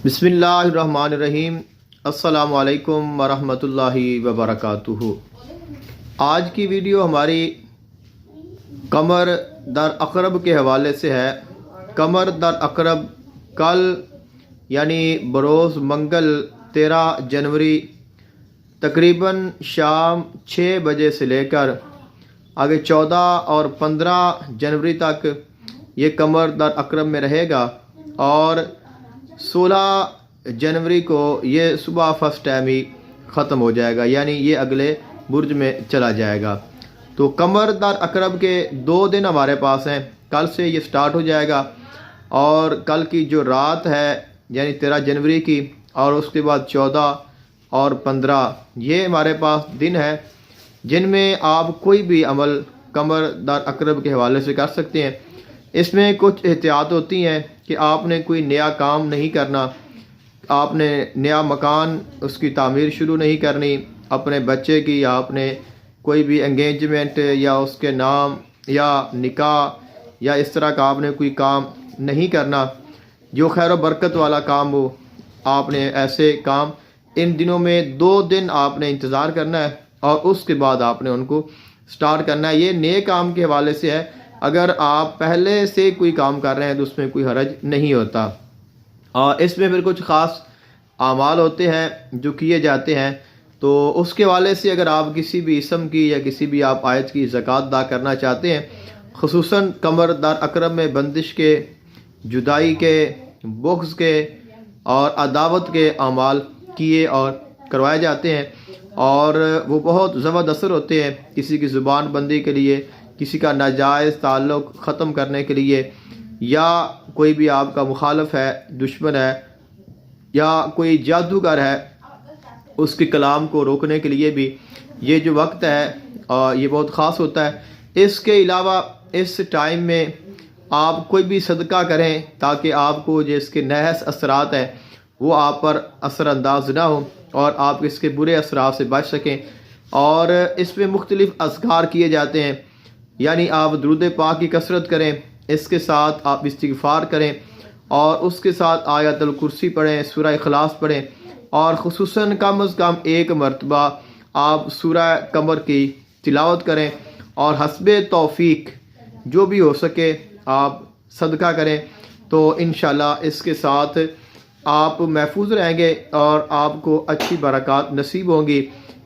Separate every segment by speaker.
Speaker 1: बिस्मिल्लाहिर्रहमानिर्रहीम। अस्सलामु अलैकुम वरहमतुल्लाहि वबरकातुहू। आज की वीडियो हमारी कमर दर अकरब के हवाले से है। कमर दर अकरब कल यानी बरोज़ मंगल 13 जनवरी तकरीबन शाम 6 बजे से लेकर आगे 14 और 15 जनवरी तक ये कमर दर अकरब में रहेगा और 16 जनवरी को ये सुबह फर्स्ट टाइम ही ख़त्म हो जाएगा, यानी ये अगले बुर्ज में चला जाएगा। तो कमर दर अकरब के 2 दिन हमारे पास हैं। कल से ये स्टार्ट हो जाएगा और कल की जो रात है यानी 13 जनवरी की और उसके बाद 14 और 15 ये हमारे पास दिन है जिनमें आप कोई भी अमल कमर दर अकरब के हवाले से कर सकते हैं। इसमें कुछ एहतियात होती हैं कि आपने कोई नया काम नहीं करना, आपने नया मकान उसकी तामीर शुरू नहीं करनी, अपने बच्चे की या आपने कोई भी एंगेजमेंट या उसके नाम या निकाह या इस तरह का आपने कोई काम नहीं करना जो खैर व बरकत वाला काम हो। आपने ऐसे काम इन दिनों में 2 दिन आपने इंतज़ार करना है और उसके बाद आपने उनको स्टार्ट करना है। ये नए काम के हवाले से है। अगर आप पहले से कोई काम कर रहे हैं तो उसमें कोई हरज नहीं होता। और इसमें फिर कुछ ख़ास आमाल होते हैं जो किए जाते हैं, तो उसके वाले से अगर आप किसी भी इसम की या किसी भी आप आयत की ज़कात अदा करना चाहते हैं, खुसूसन कमर दर अकरब में बंदिश के, जुदाई के, बुग़्ज़ के और अदावत के आमाल किए और करवाए जाते हैं और वो बहुत ज़बरदस्त असर होते हैं किसी की ज़ुबान बंदी के लिए, किसी का नाजायज़ ताल्लुक़ ख़त्म करने के लिए, या कोई भी आपका मुखालफ है, दुश्मन है या कोई जादूगर है, उसके कलाम को रोकने के लिए भी ये जो वक्त है ये बहुत ख़ास होता है। इसके अलावा इस टाइम में आप कोई भी सदका करें ताकि आपको जो इसके नहस असरात हैं वो आप पर असरअंदाज ना हो और आप इसके बुरे असरात से बच सकें। और इसमें मुख्तलिफ़ अज़कार किए जाते हैं, यानी आप दुरूद पाक की कसरत करें, इसके साथ आप इस्तिग़फ़ार करें और उसके साथ आयतुल कुर्सी पढ़ें, सूरह इखलास पढ़ें और ख़ुसूसन कम अज़ कम 1 मरतबा आप सूरह कमर की तिलावत करें और हस्बे तौफ़ीक जो भी हो सके आप सदका करें। तो इंशाअल्लाह इसके साथ आप महफूज रहेंगे और आपको अच्छी बरक़ात नसीब होंगी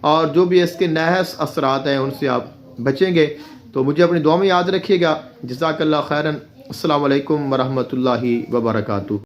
Speaker 1: और जो भी इसके नहस असरात हैं उनसे आप बचेंगे। तो मुझे अपनी दुआ में याद रखिएगा। जज़ाकल्लाह खैरन। अस्सलामु अलैकुम वरहमतुल्लाहि वबरकातुहू।